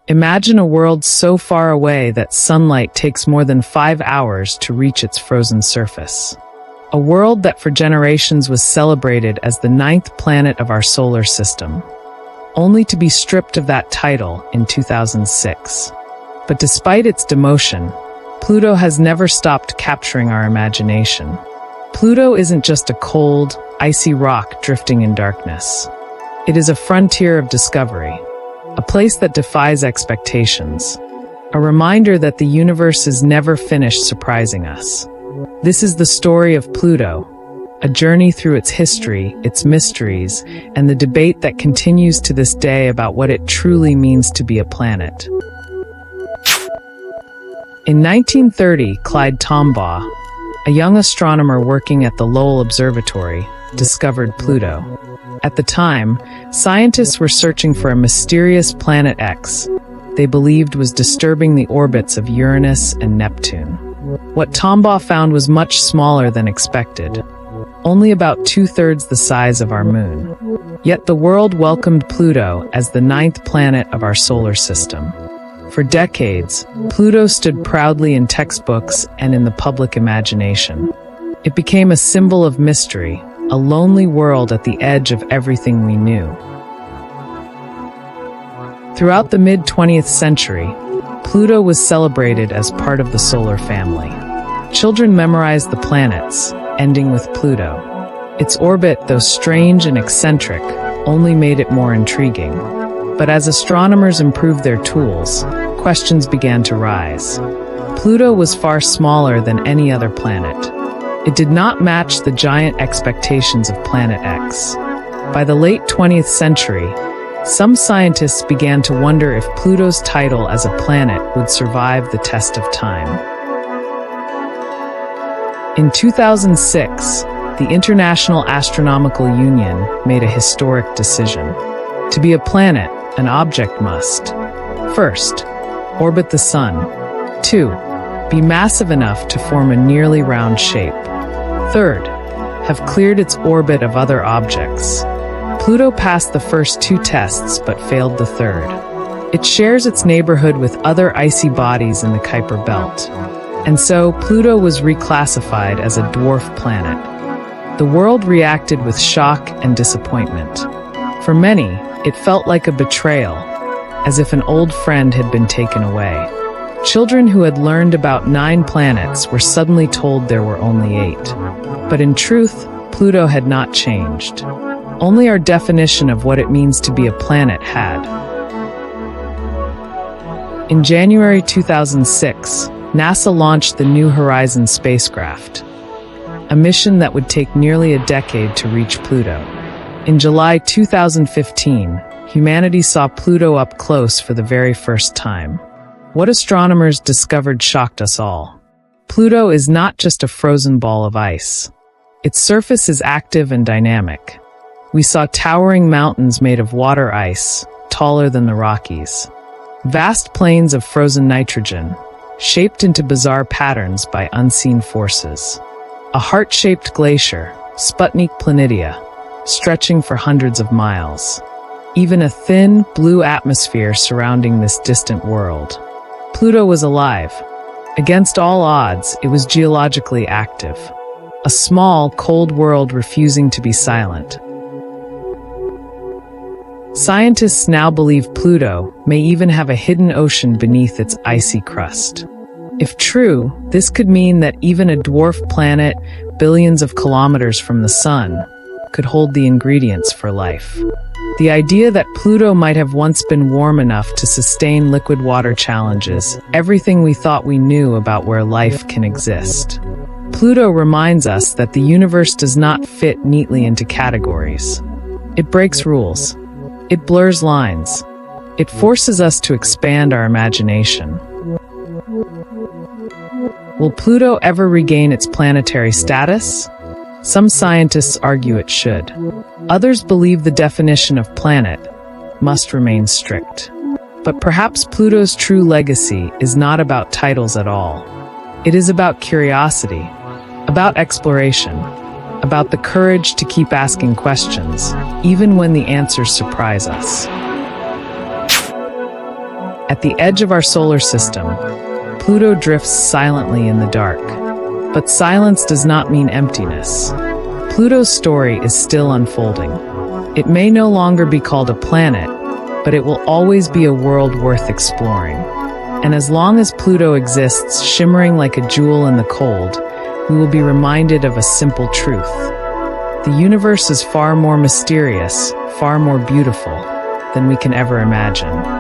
Imagine a world so far away that sunlight takes more than 5 hours to reach its frozen surface. A world that for generations was celebrated as the 9th planet of our solar system, only to be stripped of that title in 2006. But despite its demotion, Pluto has never stopped capturing our imagination. Pluto isn't just a cold, icy rock drifting in darkness. It is a frontier of discovery, a place that defies expectations, a reminder that the universe is never finished surprising us. This is the story of Pluto, a journey through its history, its mysteries, and the debate that continues to this day about what it truly means to be a planet. In 1930, Clyde Tombaugh, a young astronomer working at the Lowell Observatory, discovered Pluto. At the time, scientists were searching for a mysterious planet X they believed was disturbing the orbits of Uranus and Neptune. What Tombaugh found was much smaller than expected, only about 2/3 the size of our moon. Yet the world welcomed Pluto as the 9th planet of our solar system. For decades, Pluto stood proudly in textbooks and in the public imagination. It became a symbol of mystery, a lonely world at the edge of everything we knew. Throughout the mid-20th century, Pluto was celebrated as part of the solar family. Children memorized the planets, ending with Pluto. Its orbit, though strange and eccentric, only made it more intriguing. But as astronomers improved their tools, questions began to rise. Pluto was far smaller than any other planet. It did not match the giant expectations of Planet X. By the late 20th century, some scientists began to wonder if Pluto's title as a planet would survive the test of time. In 2006, the International Astronomical Union made a historic decision. To be a planet, an object must: 1st, orbit the Sun. 2, be massive enough to form a nearly round shape. 3rd, have cleared its orbit of other objects. Pluto passed the first 2 tests but failed the 3rd. It shares its neighborhood with other icy bodies in the Kuiper Belt. And so, Pluto was reclassified as a dwarf planet. The world reacted with shock and disappointment. For many, it felt like a betrayal, as if an old friend had been taken away. Children who had learned about 9 planets were suddenly told there were only 8. But in truth, Pluto had not changed. Only our definition of what it means to be a planet had. In January 2006, NASA launched the New Horizons spacecraft, a mission that would take nearly a decade to reach Pluto. In July 2015, humanity saw Pluto up close for the very first time. What astronomers discovered shocked us all. Pluto is not just a frozen ball of ice. Its surface is active and dynamic. We saw towering mountains made of water ice, taller than the Rockies. Vast plains of frozen nitrogen, shaped into bizarre patterns by unseen forces. A heart-shaped glacier, Sputnik Planitia, stretching for hundreds of miles. Even a thin, blue atmosphere surrounding this distant world. Pluto was alive. Against all odds, it was geologically active. A small, cold world refusing to be silent. Scientists now believe Pluto may even have a hidden ocean beneath its icy crust. If true, this could mean that even a dwarf planet, billions of kilometers from the Sun, could hold the ingredients for life. The idea that Pluto might have once been warm enough to sustain liquid water challenges everything we thought we knew about where life can exist. Pluto reminds us that the universe does not fit neatly into categories. It breaks rules. It blurs lines. It forces us to expand our imagination. Will Pluto ever regain its planetary status? Some scientists argue it should. Others believe the definition of planet must remain strict. But perhaps Pluto's true legacy is not about titles at all. It is about curiosity, about exploration, about the courage to keep asking questions, even when the answers surprise us. At the edge of our solar system, Pluto drifts silently in the dark. But silence does not mean emptiness. Pluto's story is still unfolding. It may no longer be called a planet, but it will always be a world worth exploring. And as long as Pluto exists, shimmering like a jewel in the cold, we will be reminded of a simple truth. The universe is far more mysterious, far more beautiful than we can ever imagine.